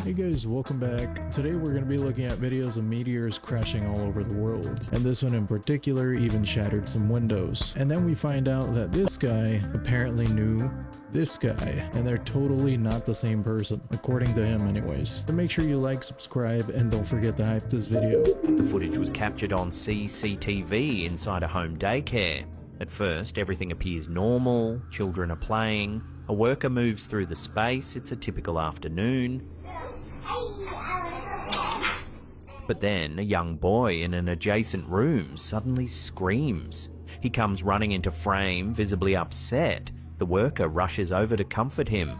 Hey guys, welcome back. Today we're going to be looking at videos of meteors crashing all over the world, and this one in particular even shattered some windows. And then we find out that this guy apparently knew this guy, and they're totally not the same person, according to him anyways. So make sure you like, subscribe, and don't forget to hype this video. The footage was captured on CCTV inside a home daycare. At first, everything appears normal, children are playing, a worker moves through the space, it's a typical afternoon. But then, a young boy in an adjacent room suddenly screams. He comes running into frame, visibly upset. The worker rushes over to comfort him.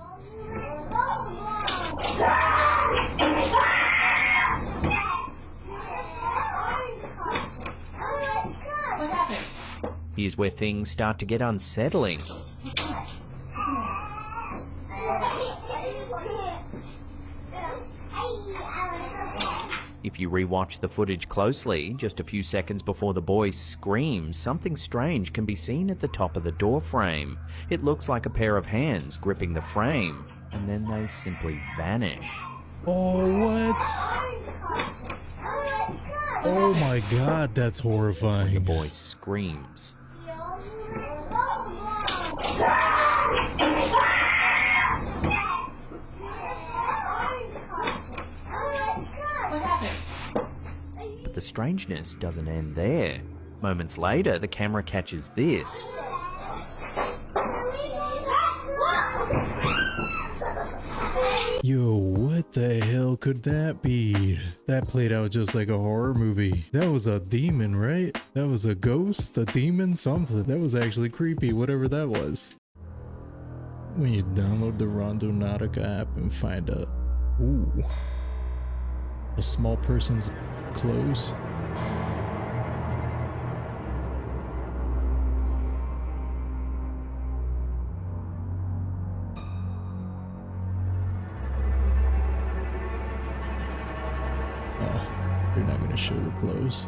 Here's where things start to get unsettling. If you rewatch the footage closely, just a few seconds before the boy screams, something strange can be seen at the top of the door frame. It looks like a pair of hands gripping the frame, and then they simply vanish. Oh, what? Oh my god, that's horrifying. The boy screams. But the strangeness doesn't end there. Moments later, the camera catches this. Yo, what the hell could that be? That played out just like a horror movie. That was a demon, right? That was a ghost, a demon, something. That was actually creepy, whatever that was. When you download the Randonautica app and find a small person's clothes. You're not gonna show the clothes.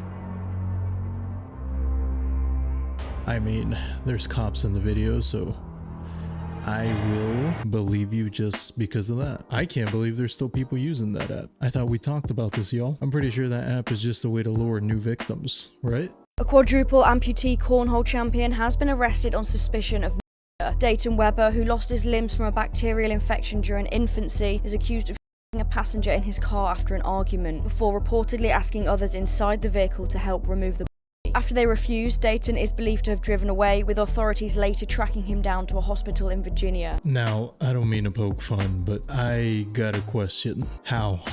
I mean, there's cops in the video, so I will believe you just because of that. I can't believe there's still people using that app. I thought we talked about this, y'all. I'm pretty sure that app is just a way to lure new victims, right? A quadruple amputee cornhole champion has been arrested on suspicion of murder. Dayton Weber, who lost his limbs from a bacterial infection during infancy, is accused of shooting a passenger in his car after an argument, before reportedly asking others inside the vehicle to help remove the body. After they refused, Dayton is believed to have driven away, with authorities later tracking him down to a hospital in Virginia. Now, I don't mean to poke fun, but I got a question. How?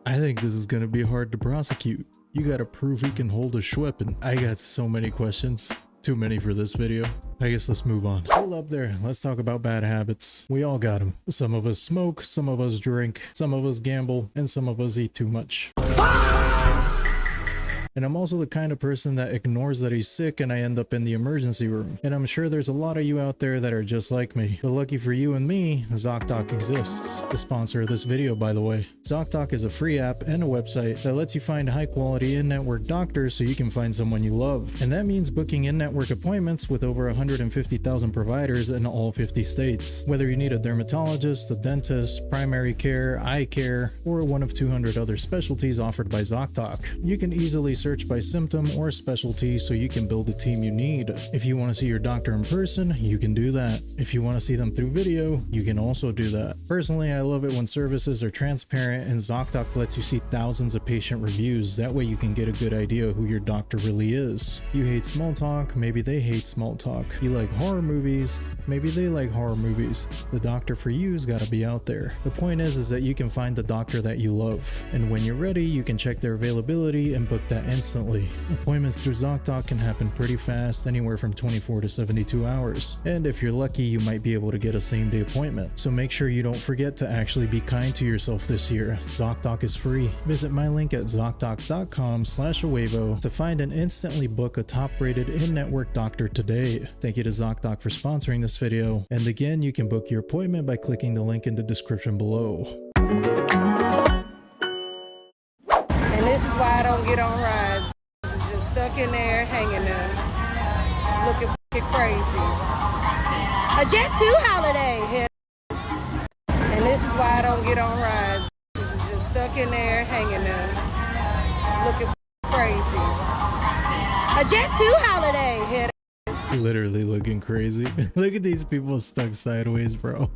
I think this is gonna be hard to prosecute. You gotta prove he can hold a weapon. I got so many questions. Too many for this video. I guess let's move on. Hold up there. Let's talk about bad habits. We all got them. Some of us smoke, some of us drink, some of us gamble, and some of us eat too much. And I'm also the kind of person that ignores that he's sick and I end up in the emergency room. And I'm sure there's a lot of you out there that are just like me. But lucky for you and me, ZocDoc exists. The sponsor of this video, by the way. ZocDoc is a free app and a website that lets you find high quality in-network doctors so you can find someone you love. And that means booking in-network appointments with over 150,000 providers in all 50 states. Whether you need a dermatologist, a dentist, primary care, eye care, or one of 200 other specialties offered by ZocDoc. You can easily search by symptom or specialty so you can build the team you need. If you want to see your doctor in person, you can do that. If you want to see them through video, you can also do that. Personally, I love it when services are transparent and ZocDoc lets you see thousands of patient reviews. That way you can get a good idea who your doctor really is. You hate small talk, maybe they hate small talk. You like horror movies, maybe they like horror movies. The doctor for you's gotta be out there. The point is that you can find the doctor that you love. And when you're ready, you can check their availability and book that instantly. Appointments through ZocDoc can happen pretty fast, anywhere from 24 to 72 hours. And if you're lucky, you might be able to get a same-day appointment. So make sure you don't forget to actually be kind to yourself this year. ZocDoc is free. Visit my link at ZocDoc.com/Ahuevo to find and instantly book a top-rated in-network doctor today. Thank you to ZocDoc for sponsoring this video. And again, you can book your appointment by clicking the link in the description below. And this is why I don't get on rides. Just stuck in there, hanging there, looking crazy. A Jet 2 holiday. And this is why I don't get on rides. stuck in there hanging them, looking crazy. A Jet 2 holiday. Head Literally looking crazy. Look at these people stuck sideways, bro.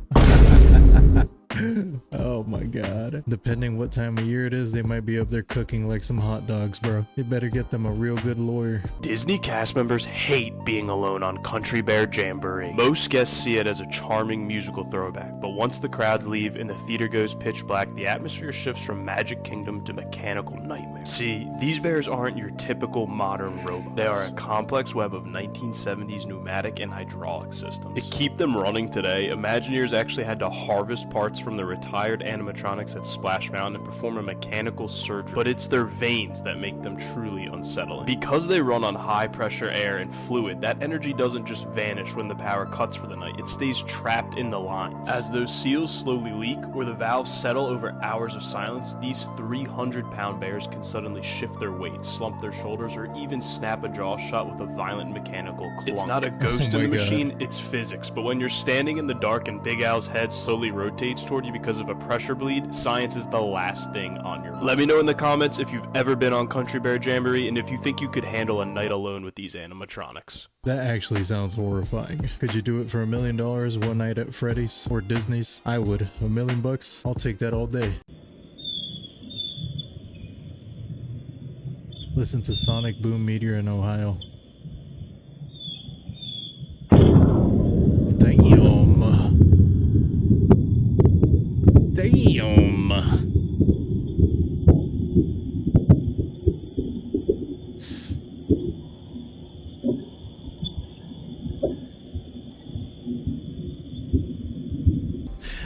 Oh my god. Depending what time of year it is, they might be up there cooking like some hot dogs, bro. They better get them a real good lawyer. Disney cast members hate being alone on Country Bear Jamboree. Most guests see it as a charming musical throwback, but once the crowds leave and the theater goes pitch black, the atmosphere shifts from Magic Kingdom to mechanical nightmare. See, these bears aren't your typical modern robots. They are a complex web of 1970s pneumatic and hydraulic systems. To keep them running today, Imagineers actually had to harvest parts from the retired animatronics at Splash Mountain and perform a mechanical surgery. But it's their veins that make them truly unsettling. Because they run on high pressure air and fluid, that energy doesn't just vanish when the power cuts for the night, it stays trapped in the lines. As those seals slowly leak or the valves settle over hours of silence, these 300-pound bears can suddenly shift their weight, slump their shoulders, or even snap a jaw shut with a violent mechanical clunk. It's not a ghost in the machine, it's physics. But when you're standing in the dark and Big Al's head slowly rotates toward you because of a pressure bleed, science is the last thing on your mind. Let me know in the comments if you've ever been on Country Bear Jamboree and if you think you could handle a night alone with these animatronics. That actually sounds horrifying. Could you do it for $1 million one night at Freddy's or Disney's? I would. $1 million? I'll take that all day. Listen to Sonic Boom Meteor in Ohio. Damn.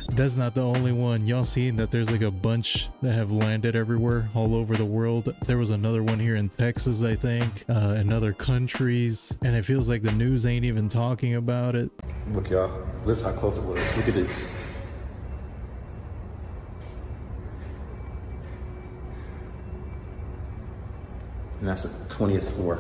That's not the only one. Y'all seen that there's like a bunch that have landed everywhere all over the world. There was another one here in Texas, I think, in other countries, and it feels like the news ain't even talking about it. Look, y'all, listen how close it was. Look at this. And that's the 20th floor.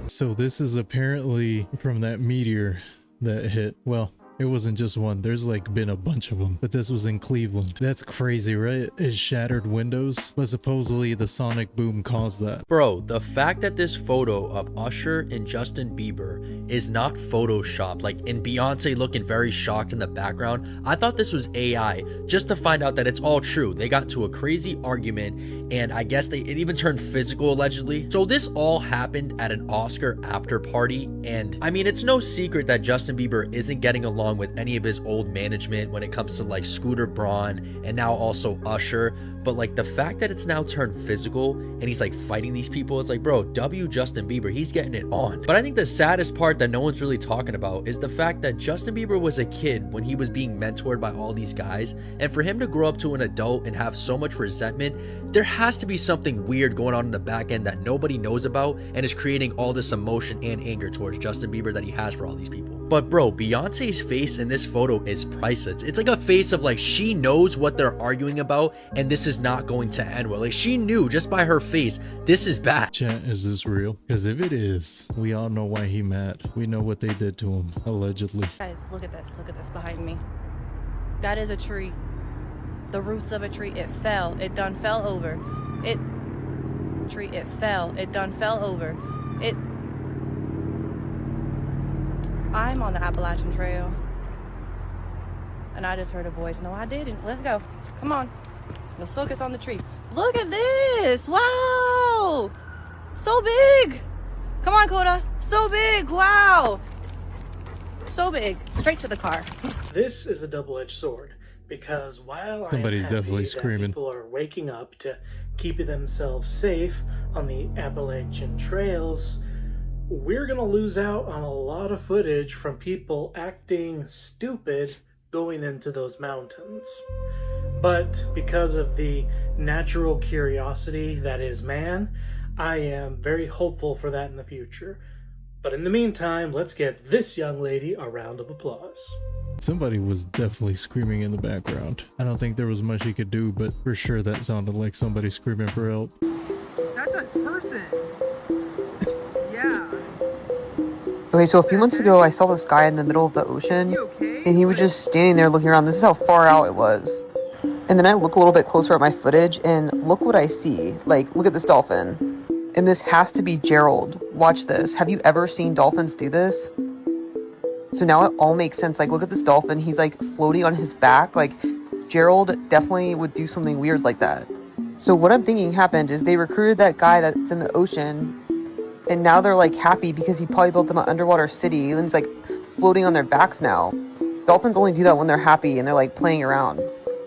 So this is apparently from that meteor that hit. Well, it wasn't just one. There's like been a bunch of them, but this was in Cleveland. That's crazy, right? It shattered windows, but supposedly the sonic boom caused that. Bro, the fact that this photo of Usher and Justin Bieber is not photoshopped, like in Beyonce looking very shocked in the background, I thought this was AI, just to find out that it's all true. They got to a crazy argument, and I guess it even turned physical allegedly. So this all happened at an Oscar after party, and I mean, it's no secret that Justin Bieber isn't getting along with any of his old management when it comes to like Scooter Braun and now also Usher. But like the fact that it's now turned physical and he's like fighting these people, it's like, bro, W Justin Bieber, he's getting it on. But I think the saddest part that no one's really talking about is the fact that Justin Bieber was a kid when he was being mentored by all these guys, and for him to grow up to an adult and have so much resentment, there has to be something weird going on in the back end that nobody knows about and is creating all this emotion and anger towards Justin Bieber that he has for all these people. But bro, Beyonce's face in this photo is priceless. It's like a face of like, she knows what they're arguing about and this is not going to end well. Like she knew just by her face, this is bad. Chat, is this real? Because if it is, we all know why he mad. We know what they did to him, allegedly. Guys, look at this behind me. That is a tree. The roots of a tree. It fell. It done fell over. It fell. It done fell over. I'm on the Appalachian Trail. And I just heard a voice. No, I didn't. Let's go. Come on. Let's focus on the tree. Look at this. Wow. So big. Come on, Coda. So big. Wow. So big. Straight to the car. This is a double-edged sword, because while Somebody's I am happy definitely that screaming. people are waking up to keep themselves safe on the Appalachian trails, we're gonna lose out on a lot of footage from people acting stupid going into those mountains. But because of the natural curiosity that is man, I am very hopeful for that in the future. But in the meantime, let's give this young lady a round of applause. Somebody was definitely screaming in the background. I don't think there was much he could do, but for sure that sounded like somebody screaming for help. That's a person. Yeah. Okay, so a few months ago, I saw this guy in the middle of the ocean, and he was just standing there looking around. This is how far out it was. And then I look a little bit closer at my footage and look what I see. Like, look at this dolphin. And this has to be Gerald. Watch this. Have you ever seen dolphins do this? So now it all makes sense. Like, look at this dolphin. He's like floating on his back. Like, Gerald definitely would do something weird like that. So what I'm thinking happened is they recruited that guy that's in the ocean, and now they're like happy because he probably built them an underwater city, and he's like floating on their backs now. Dolphins only do that when they're happy and they're like playing around.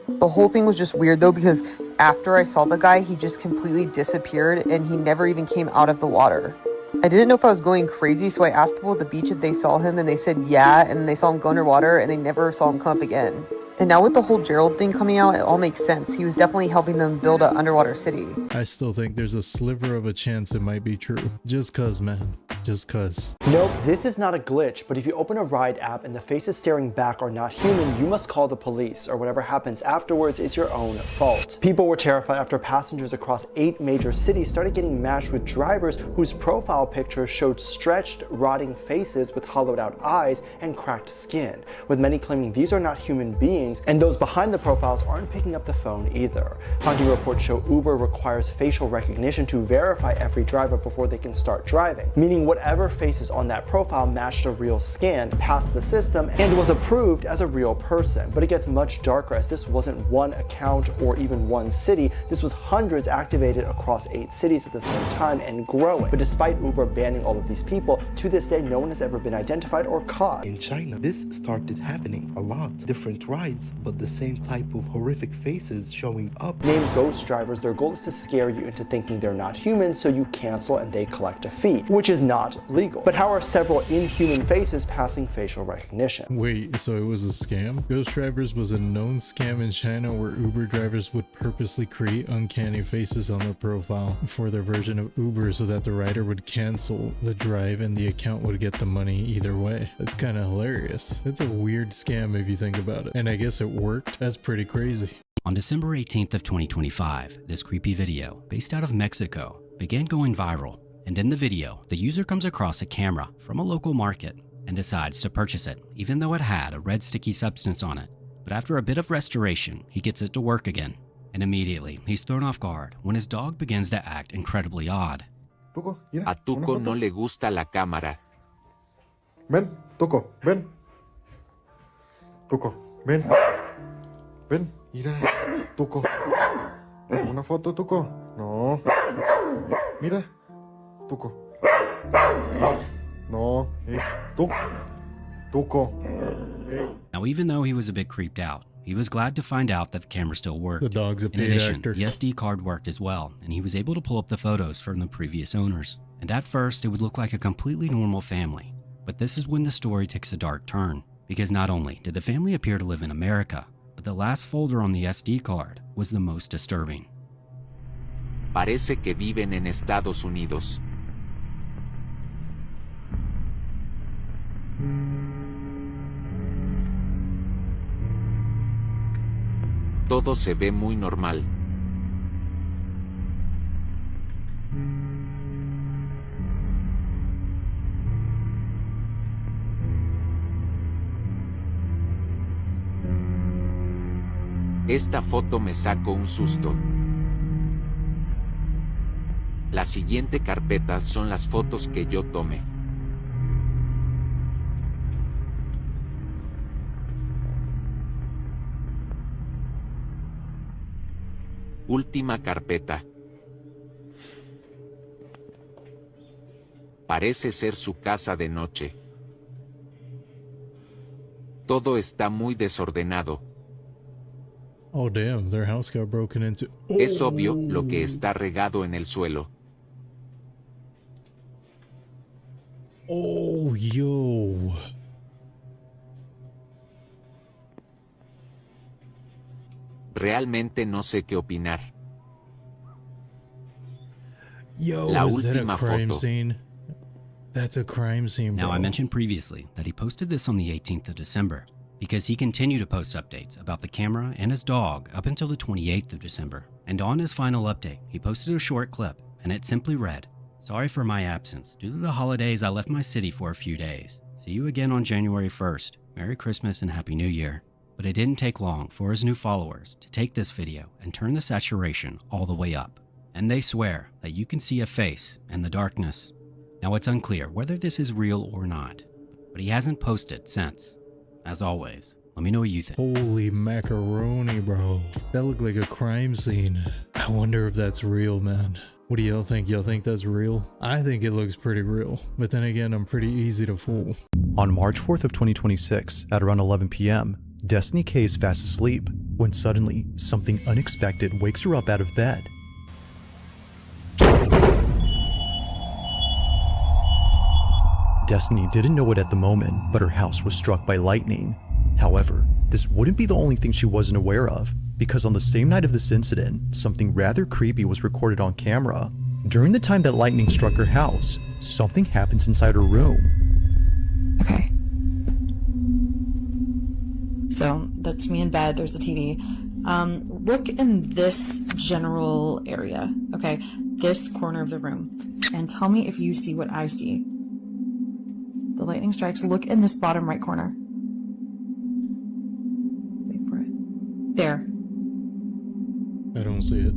The whole thing was just weird though, because after I saw the guy, he just completely disappeared and he never even came out of the water. I didn't know if I was going crazy, so I asked people at the beach if they saw him, and they said yeah, and they saw him go underwater and they never saw him come up again. And now with the whole Gerald thing coming out, it all makes sense. He was definitely helping them build an underwater city. I still think there's a sliver of a chance it might be true. Just cuz, man. Just cuz. Nope, this is not a glitch, but if you open a ride app and the faces staring back are not human, you must call the police, or whatever happens afterwards is your own fault. People were terrified after passengers across 8 major cities started getting matched with drivers whose profile pictures showed stretched, rotting faces with hollowed out eyes and cracked skin, with many claiming these are not human beings, and those behind the profiles aren't picking up the phone either. Haunting reports show Uber requires facial recognition to verify every driver before they can start driving, meaning whatever faces on that profile matched a real scan, passed the system, and was approved as a real person. But it gets much darker, as this wasn't one account or even one city. This was hundreds activated across 8 cities at the same time and growing. But despite Uber banning all of these people, to this day no one has ever been identified or caught. In China, this started happening a lot. Different rides, but the same type of horrific faces showing up. Named ghost drivers, their goal is to scare you into thinking they're not human, so you cancel and they collect a fee, which is not legal. But how are several inhuman faces passing facial recognition? Wait, so it was a scam? Ghost drivers was a known scam in China where Uber drivers would purposely create uncanny faces on their profile for their version of Uber so that the rider would cancel the drive and the account would get the money either way. That's kind of hilarious. It's a weird scam if you think about it. And I guess it worked. That's pretty crazy. On December 18th of 2025, this creepy video, based out of Mexico, began going viral. And in the video, the user comes across a camera from a local market and decides to purchase it, even though it had a red sticky substance on it. But after a bit of restoration, he gets it to work again. And immediately, he's thrown off guard when his dog begins to act incredibly odd. A Tuco no le gusta la cámara. Ven, Tuco, ven. Tuco, ven. Ven, mira, Tuco. Una foto, Tuco. No. Mira, Tuco. No, hey, Tuco. Hey. Now, even though he was a bit creeped out, he was glad to find out that the camera still worked. The dog's a paid In addition, actor. the SD card worked as well, and he was able to pull up the photos from the previous owners. And at first, it would look like a completely normal family. But this is when the story takes a dark turn, because not only did the family appear to live in America, but the last folder on the SD card was the most disturbing. Parece que viven en Estados Unidos. Todo se ve muy normal. Esta foto me sacó un susto. La siguiente carpeta son las fotos que yo tomé. Última carpeta. Parece ser su casa de noche. Todo está muy desordenado. Oh damn, their house got broken into. Es obvio lo que está regado en el suelo. Oh, yo. Realmente no sé qué opinar. Yo, La is that a última crime foto. scene? That's a crime scene, bro. Now, I mentioned previously that he posted this on the 18th of December, because he continued to post updates about the camera and his dog up until the 28th of December. And on his final update, he posted a short clip, and it simply read, "Sorry for my absence. Due to the holidays, I left my city for a few days. See you again on January 1st. Merry Christmas and Happy New Year." But it didn't take long for his new followers to take this video and turn the saturation all the way up. And they swear that you can see a face in the darkness. Now it's unclear whether this is real or not, but he hasn't posted since. As always, let me know what you think. Holy macaroni, bro. That looked like a crime scene. I wonder if that's real, man. What do y'all think? Y'all think that's real? I think it looks pretty real, but then again, I'm pretty easy to fool. On March 4th of 2026, at around 11 p.m., Destiny K is fast asleep when suddenly something unexpected wakes her up out of bed. Destiny didn't know it at the moment, but her house was struck by lightning. However, this wouldn't be the only thing she wasn't aware of, because on the same night of this incident, something rather creepy was recorded on camera. During the time that lightning struck her house, something happens inside her room. Okay. So that's me in bed, there's a TV. Look in this general area, okay? This corner of the room. And tell me if you see what I see. The lightning strikes, look in this bottom right corner. Wait for it. There. I don't see it.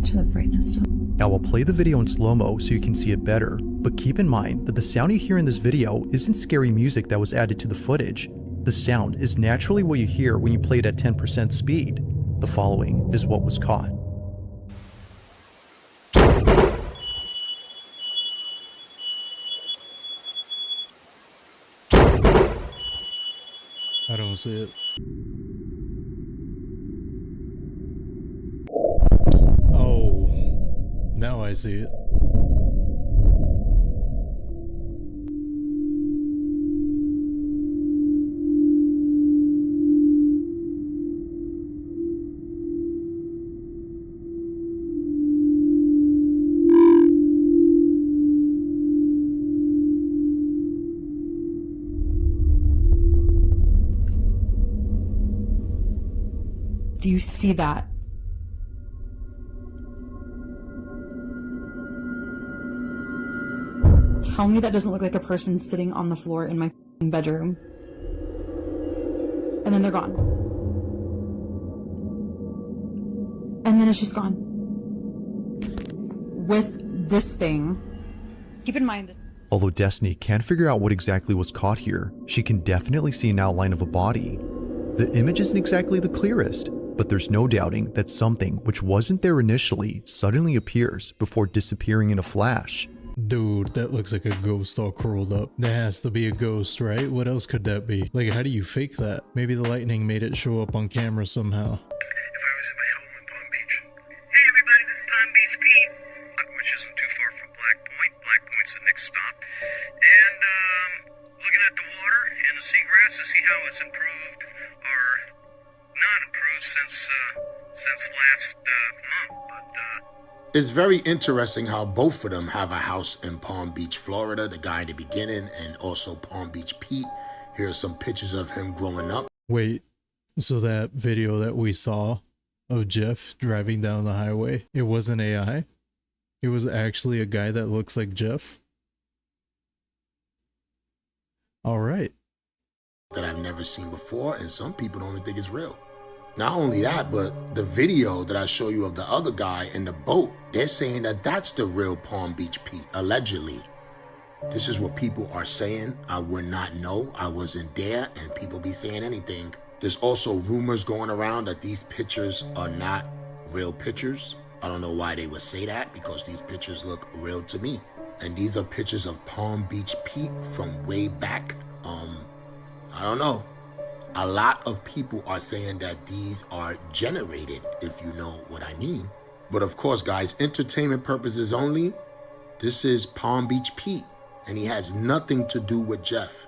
Turn the brightness up. Now I'll play the video in slow-mo so you can see it better, but keep in mind that the sound you hear in this video isn't scary music that was added to the footage. The sound is naturally what you hear when you play it at 10% speed. The following is what was caught. I don't see it. Oh, now I see it. Do you see that? Tell me that doesn't look like a person sitting on the floor in my bedroom. And then they're gone. And then it's just gone. With this thing. Keep in mind that Although Destiny can't figure out what exactly was caught here, she can definitely see an outline of a body. The image isn't exactly the clearest, but there's no doubting that something which wasn't there initially suddenly appears before disappearing in a flash. Dude, that looks like a ghost all curled up. That has to be a ghost, right? What else could that be? Like, how do you fake that? Maybe the lightning made it show up on camera somehow. If I was at my home in Palm Beach. Hey everybody, this is Palm Beach Pete. Which isn't too far from Black Point. Black Point's the next stop. And, looking at the water and the seagrass to see how it's improved or not improved since last month, but It's very interesting how both of them have a house in Palm Beach, Florida, the guy in the beginning, and also Palm Beach Pete. Here's some pictures of him growing up. Wait, so that video that we saw of Jeff driving down the highway, it wasn't AI? It was actually a guy that looks like Jeff? All right. That I've never seen before, and some people don't even think it's real. Not only that, but the video that I show you of the other guy in the boat, they're saying that that's the real Palm Beach Pete, allegedly. This is what people are saying. I would not know. I wasn't there, and people be saying anything. There's also rumors going around that these pictures are not real pictures. I don't know why they would say that, because these pictures look real to me. And these are pictures of Palm Beach Pete from way back. I don't know. A lot of people are saying that these are generated, if you know what I mean. But of course, guys, entertainment purposes only. This is Palm Beach Pete, and he has nothing to do with Jeff.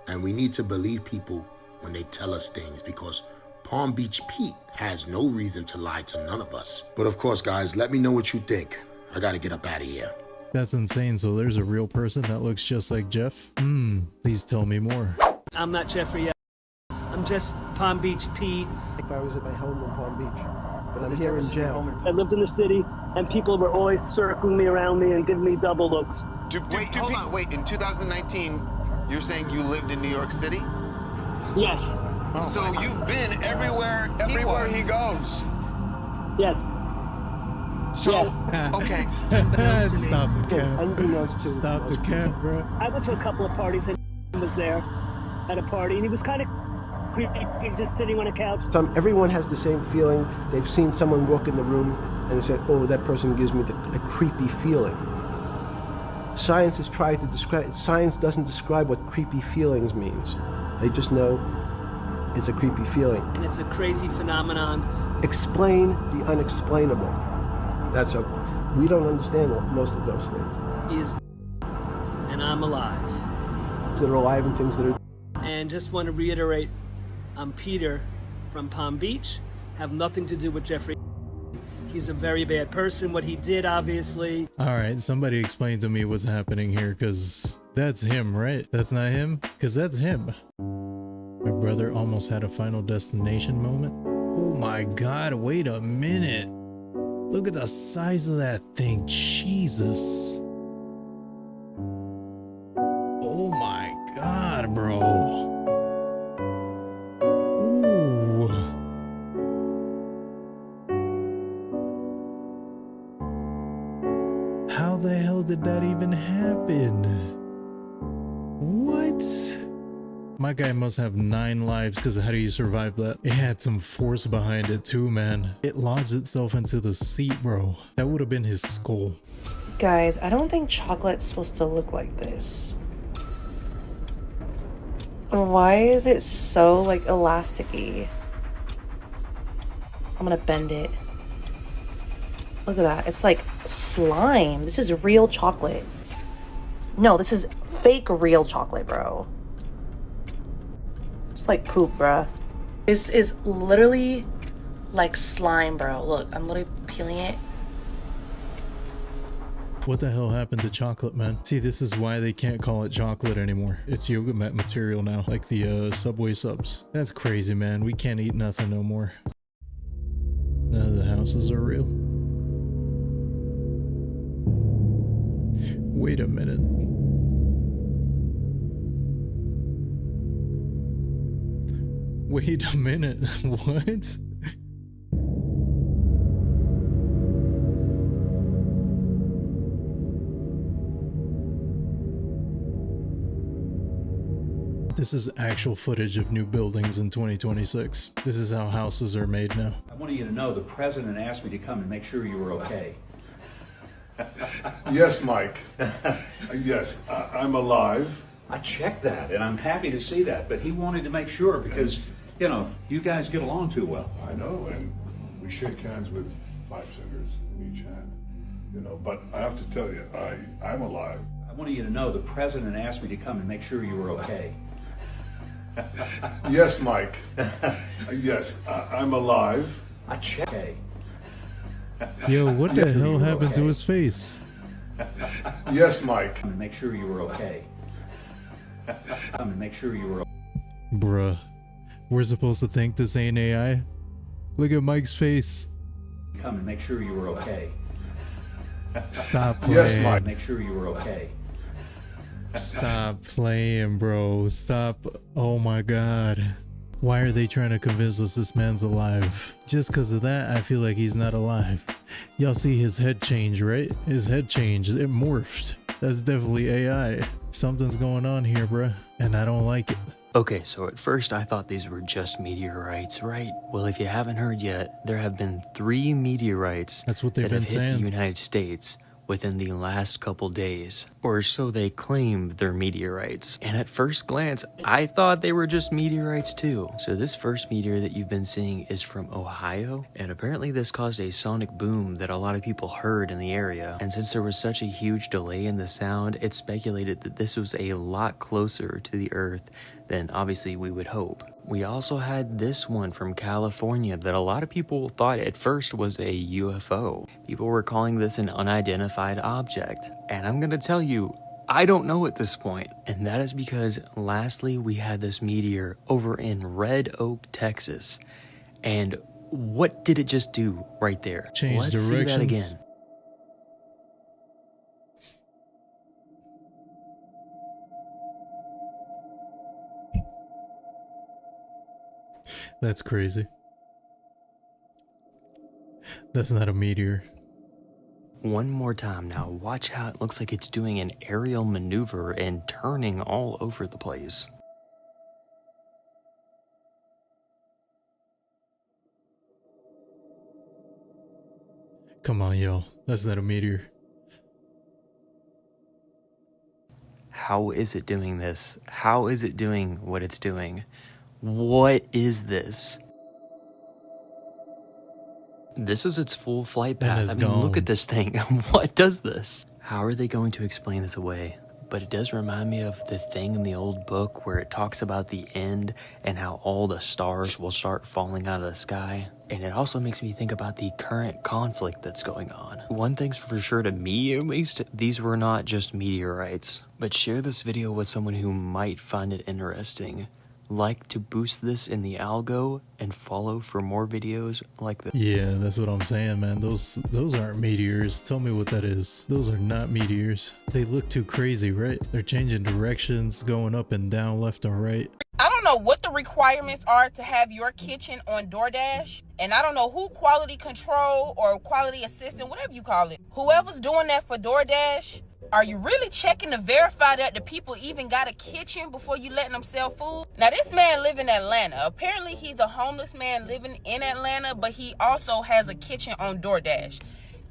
And we need to believe people when they tell us things, because Palm Beach Pete has no reason to lie to none of us. But of course, guys, let me know what you think. I gotta get up out of here. That's insane. So there's a real person that looks just like Jeff? Please tell me more. I'm not Jeffrey. I'm just Palm Beach Pete. If I was at my home in Palm Beach, but I'm here in jail. I lived in the city, and people were always circling me around me and giving me double looks. Hold on, wait. In 2019, you're saying you lived in New York City? Yes. So you've been everywhere he goes. Yes. So, Yes. okay. Stop the cap. Unbeknownst to Stop the cap, bro. I went to a couple of parties and was there at a party, and he was kind of creepy, just sitting on a couch. Everyone has the same feeling. They've seen someone walk in the room and they said, oh, that person gives me a creepy feeling. Science has tried to describe, science doesn't describe what creepy feelings means. They just know it's a creepy feeling. And it's a crazy phenomenon. Explain the unexplainable. We don't understand most of those things. He is, and I'm alive. Things that are alive and things that are. And just want to reiterate, I'm Peter from Palm Beach. Have nothing to do with Jeffrey. He's a very bad person. What he did, obviously. All right, somebody explain to me what's happening here, because that's him, right? That's not him? Because that's him. My brother almost had a Final Destination moment. Oh my god, wait a minute. Look at the size of that thing. Jesus. Oh my god, bro. Ooh. How the hell did that even happen? What? My guy must have 9 lives, because how do you survive that? It had some force behind it too, man. It lodged itself into the seat, bro. That would have been his skull. Guys, I don't think chocolate's supposed to look like this. Why is it so, like, elasticy? I'm gonna bend it. Look at that. It's like slime. This is real chocolate. No, this is fake real chocolate, bro. It's like poop, bruh. This is literally like slime, bro. Look, I'm literally peeling it. What the hell happened to chocolate, man? See, this is why they can't call it chocolate anymore. It's yoga mat material now, like the Subway subs. That's crazy, man. We can't eat nothing no more. None of the houses are real. Wait a minute. Wait a minute. What? This is actual footage of new buildings in 2026. This is how houses are made now. I wanted you to know the president asked me to come and make sure you were okay. Yes, Mike. Yes, I'm alive. I checked that, and I'm happy to see that. But he wanted to make sure because, you know, you guys get along too well. I know, and we shake hands with 5 fingers in each hand. You know, but I have to tell you, I'm alive. I wanted you to know the president asked me to come and make sure you were okay. Yes, Mike. Yes, I'm alive. I checked. Yo, what the hell happened to his face? Yes, Mike. Come and make sure you were okay. Come and make sure you were okay. Bruh. We're supposed to think this ain't AI? Look at Mike's face. Come and make sure you were okay. Stop playing. Yes, Mike. Make sure you were okay. Stop playing, bro. Stop. Oh my god. Why are they trying to convince us this man's alive? Just because of that, I feel like he's not alive. Y'all see his head change, right? His head changed. It morphed. That's definitely AI. Something's going on here, bruh. And I don't like it. Okay, so at first I thought these were just meteorites, right? Well, if you haven't heard yet, there have been 3 meteorites That's what they've that been have hit saying. the United States within the last couple days, or so they claim they're meteorites. And at first glance, I thought they were just meteorites too. So this first meteor that you've been seeing is from Ohio, and apparently this caused a sonic boom that a lot of people heard in the area. And since there was such a huge delay in the sound, it's speculated that this was a lot closer to the Earth than obviously we would hope. We also had this one from California that a lot of people thought at first was a UFO. People were calling this an unidentified object. And I'm gonna tell you, I don't know at this point. And that is because lastly, we had this meteor over in Red Oak, Texas. And what did it just do right there? Change Let's directions. see that again. That's crazy. That's not a meteor. One more time now. Watch how it looks like it's doing an aerial maneuver and turning all over the place. Come on, yo. That's not a meteor. How is it doing this? How is it doing what it's doing? What is this? This is its full flight path. I mean, look at this thing. What does this? How are they going to explain this away? But it does remind me of the thing in the old book where it talks about the end and how all the stars will start falling out of the sky. And it also makes me think about the current conflict that's going on. One thing's for sure, to me at least, these were not just meteorites. But share this video with someone who might find it interesting. Like to boost this in the algo and follow for more videos like this. Yeah, that's what I'm saying, man. Those aren't meteors. Tell me what that is. Those are not meteors. They look too crazy, right? They're changing directions, going up and down, left and right. I don't know what the requirements are to have your kitchen on DoorDash, and I don't know who quality control or quality assistant, whatever you call it, whoever's doing that for DoorDash. Are you really checking to verify that the people even got a kitchen before you letting them sell food? Now, this man live in Atlanta. Apparently, he's a homeless man living in Atlanta, but he also has a kitchen on DoorDash.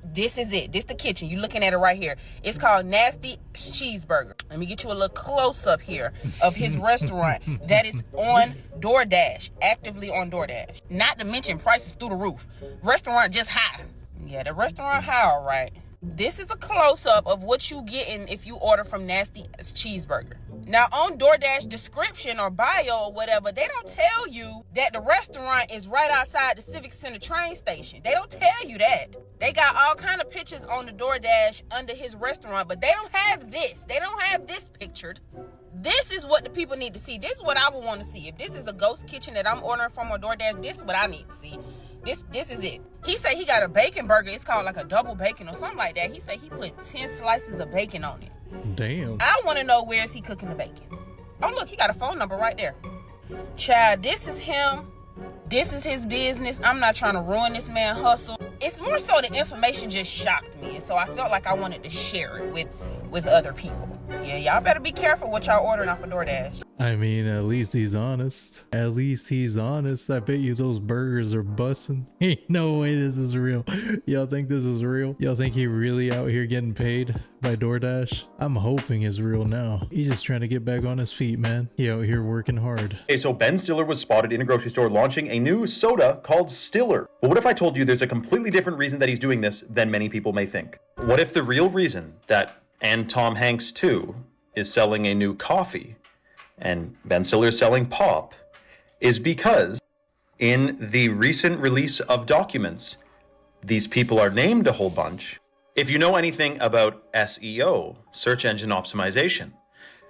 This is it. This the kitchen. You're looking at it right here. It's called Nasty Cheeseburger. Let me get you a little close-up here of his restaurant that is on DoorDash, actively on DoorDash. Not to mention prices through the roof. Restaurant just high. Yeah, the restaurant high, all right. This is a close-up of what you getting if you order from Nasty Cheeseburger. Now, on DoorDash description or bio or whatever, they don't tell you that the restaurant is right outside the Civic Center train station. They don't tell you that. They got all kind of pictures on the DoorDash under his restaurant, but they don't have this. They don't have this pictured. This is what the people need to see. This is what I would want to see. If this is a ghost kitchen that I'm ordering from on DoorDash, this is what I need to see. This is it. He said he got a bacon burger. It's called like a double bacon or something like that. He said he put 10 slices of bacon on it. Damn. I want to know, where is he cooking the bacon? Oh, look, he got a phone number right there. Child, this is him. This is his business. I'm not trying to ruin this man's hustle. It's more so the information just shocked me. And so I felt like I wanted to share it with other people. Yeah, y'all better be careful what y'all ordering off of DoorDash. I mean, at least he's honest. At least he's honest. I bet you those burgers are bussin'. Ain't no way this is real. Y'all think this is real? Y'all think he really out here getting paid by DoorDash? I'm hoping it's real now. He's just trying to get back on his feet, man. He out here working hard. Okay, so Ben Stiller was spotted in a grocery store launching a new soda called Stiller. But what if I told you there's a completely different reason that he's doing this than many people may think? What if the real reason that, and Tom Hanks too, is selling a new coffee and Ben Stiller is selling pop, is because in the recent release of documents, these people are named a whole bunch. If you know anything about SEO, search engine optimization,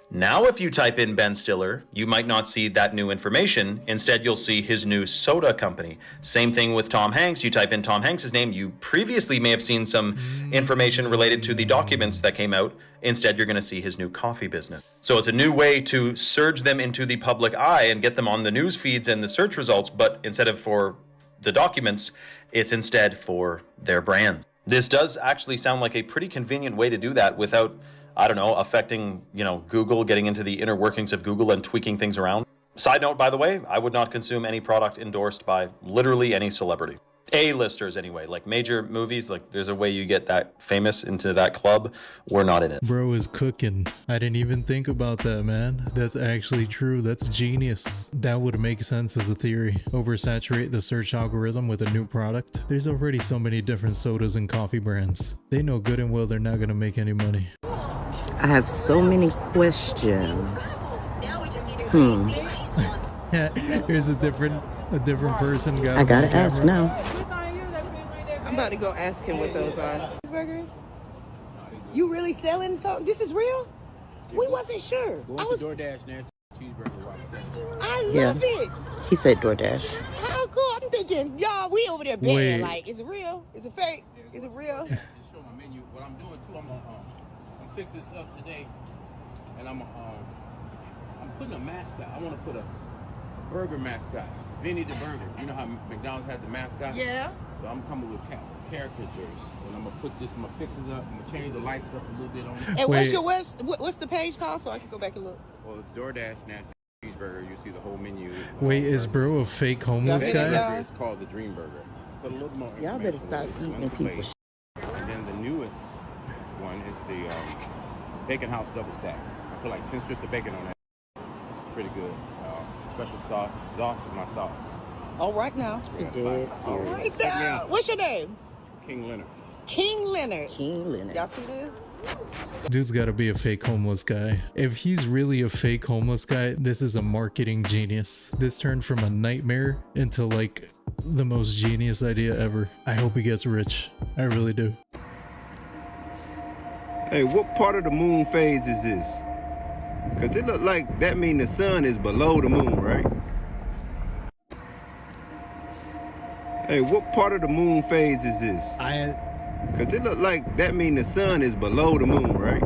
now if you type in Ben Stiller, you might not see that new information. Instead, you'll see his new soda company. Same thing with Tom Hanks. You type in Tom Hanks' name, you previously may have seen some information related to the documents that came out. Instead, you're going to see his new coffee business. So it's a new way to surge them into the public eye and get them on the news feeds and the search results, but instead of for the documents, it's instead for their brand. This does actually sound like a pretty convenient way to do that without, I don't know, affecting, Google, getting into the inner workings of Google and tweaking things around. Side note, by the way, I would not consume any product endorsed by literally any celebrity. A-listers anyway, like major movies, like there's a way you get that famous into that club. We're not in it. Bro is cooking. I didn't even think about that, man. That's actually true. That's genius. That would make sense as a theory. Oversaturate the search algorithm with a new product. There's already so many different sodas and coffee brands. They know good and well they're not gonna make any money. I have so many questions. Here's a different person. I gotta ask now. I'm about to go ask him what those are. Cheeseburgers? You really selling something? This is real? We wasn't sure. I was DoorDash Nasty Cheeseburger. I love it. He said DoorDash. How cool. I'm thinking, y'all, we over there betting. Like, is it real? Is it fake? Is it real? Just show my menu. What I'm doing too, I'm fixing this up today, and I'm putting a mascot. I want to put a burger mascot. Vinny the Burger. You know how McDonald's had the mascot? Yeah. So I'm coming with characters, and I'm gonna put this. I'm gonna fix it up. I'm gonna change the lights up a little bit on it. And what's your what's the page called so I can go back and look? Well, it's DoorDash Nasty Cheeseburger. You see the whole menu. Wait, is bro a fake homeless guy? It's called the Dream Burger. Put a little more. Y'all better stop eating people. And then the newest one is the Bacon House Double Stack. I put like 10 strips of bacon on that. It's pretty good. Special sauce. Sauce is my sauce. All right now. You did. All right now. What's your name? King Leonard. King Leonard. King Leonard. Y'all see this? Dude's gotta be a fake homeless guy. If he's really a fake homeless guy, this is a marketing genius. This turned from a nightmare into like the most genius idea ever. I hope he gets rich. I really do. Hey, what part of the moon phase is this? Cause it look like that mean the sun is below the moon, right? Hey, what part of the moon phase is this? Cause it look like that mean the sun is below the moon, right?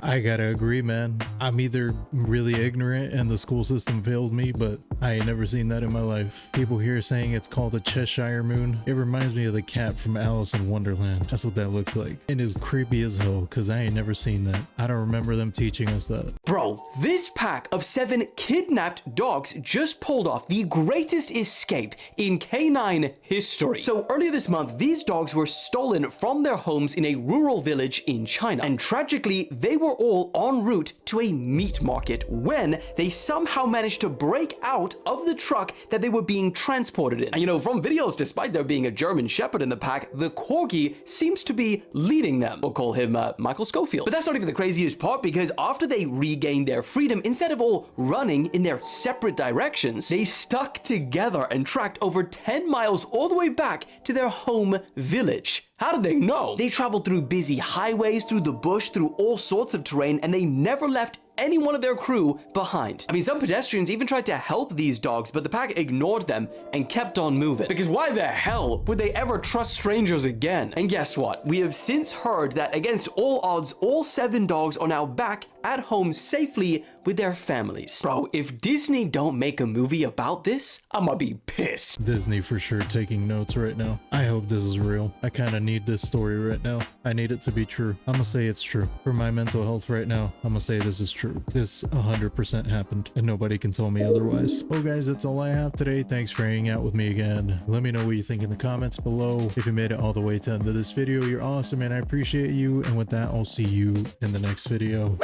I gotta agree, man. I'm either really ignorant and the school system failed me, but I ain't never seen that in my life. People here saying it's called a Cheshire moon. It reminds me of the cat from Alice in Wonderland. That's what that looks like. It is creepy as hell, because I ain't never seen that. I don't remember them teaching us that. Bro, this pack of 7 kidnapped dogs just pulled off the greatest escape in canine history. So earlier this month, these dogs were stolen from their homes in a rural village in China. And tragically, they were all en route to a meat market when they somehow managed to break out of the truck that they were being transported in. And you know, from videos, despite there being a German Shepherd in the pack, the Corgi seems to be leading them. We'll call him Michael Schofield. But that's not even the craziest part, because after they regained their freedom, instead of all running in their separate directions, they stuck together and tracked over 10 miles all the way back to their home village. How did they know? They traveled through busy highways, through the bush, through all sorts of terrain, and they never left any one of their crew behind. I mean, some pedestrians even tried to help these dogs, but the pack ignored them and kept on moving. Because why the hell would they ever trust strangers again? And guess what? We have since heard that against all odds, all 7 dogs are now back at home safely with their families. Bro, if Disney don't make a movie about this, I'ma be pissed. Disney for sure taking notes right now. I hope this is real. I kind of need this story right now. I need it to be true. I'm gonna say it's true. For my mental health right now, I'm gonna say this is true. This 100% happened, and nobody can tell me otherwise. Well guys, that's all I have today. Thanks for hanging out with me again. Let me know what you think in the comments below. If you made it all the way to the end of this video, you're awesome and I appreciate you. And with that, I'll see you in the next video.